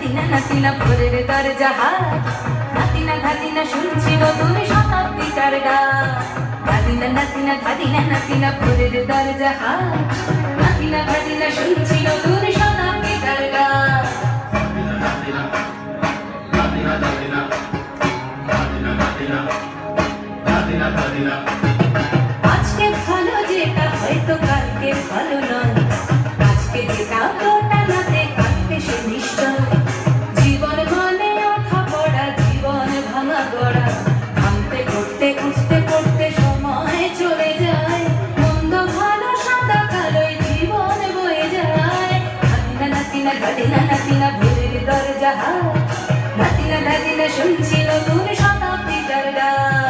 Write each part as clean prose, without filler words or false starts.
নাতিনা নাতিনা ভোরের দরজা হাত নাতিনা ধাদিনা শুনছি নতুন শতাব্দীটার গান ধাদিনা নাতিনা ধাদিনা নাতিনা ভোরের দরজা হাত নাতিনা ধাদিনা শুনছি নতুন শতাব্দীটার গান আজকে ভালো যেটা হয়তো কালকে ভালো নয় আজকে যেটা ওটানাতে কালকে সে নিশ্চয় জীবন মানে ওঠা পড়া জীবন ভাঙা গড়া ভাঙতে করতে খুঁজতে করতে সময় চলে যায় মন্দ ভালো সাদা কালোয় জীবন বয়ে যায় নাতিনা নাতিনা গাদিনা নাতিনা ভোরের দরজা হাত নাতিনা দাদিনা শুনছি নতুন শতাব্দীটার গান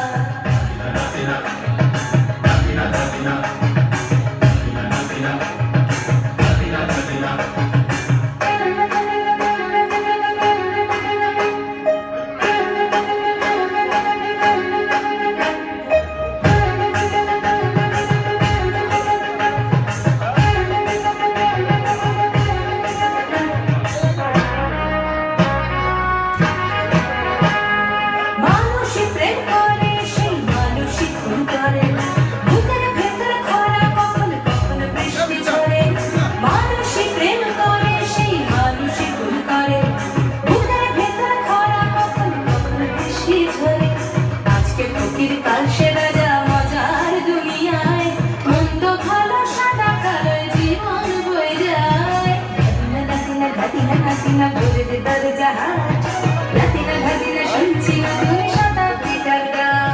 কাল সে রাজা মজার দুনিয়ায় মন্দ ভালো সাদা কালোয় জীবন বয়ে যায় নাতিনা নাতিনা নাতিনা ভোরের দরজা হাত নাতিনা নাতিনা শুনছি নতুন শতাব্দীটার গান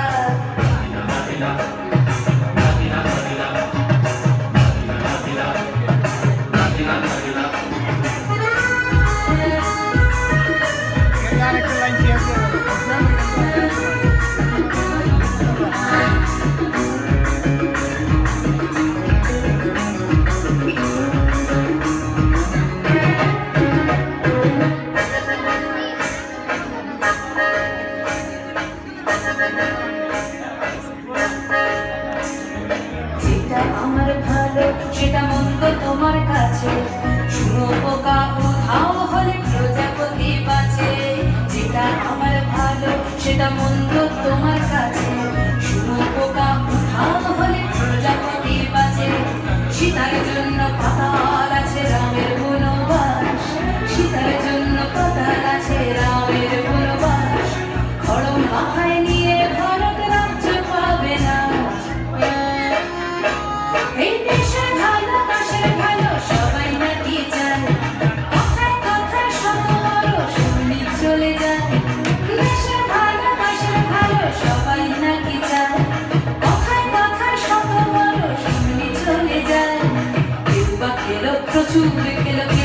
আমার ভালো সেটা মন্দ তোমার কাছে শুনো পোকা উধাও হলে প্রজাপতি বাঁচে যেটা আমার ভালো সেটা মন্দ তোমার কাছে শুনো পোকা উধাও হলে প্রজাপতি বাঁচে সীতার জন্য পাতাল আছে রামের বনবাস সীতার জন্য পাতাল আছে রামের বনবাস খড়ম মাথায় নিয়ে ভারত রাজ্য পাবে না এই দেশের ভালো দেশের ভালো সবাই নাকি চায় কথায় কথায় শত বড় শুনি চলে যায় দেশের ভালো দেশের ভালো সবাই নাকি চায় কথায় কথায় শত বড় শুনি চলে যায় কেউ বা খেলো প্রচুর খেলো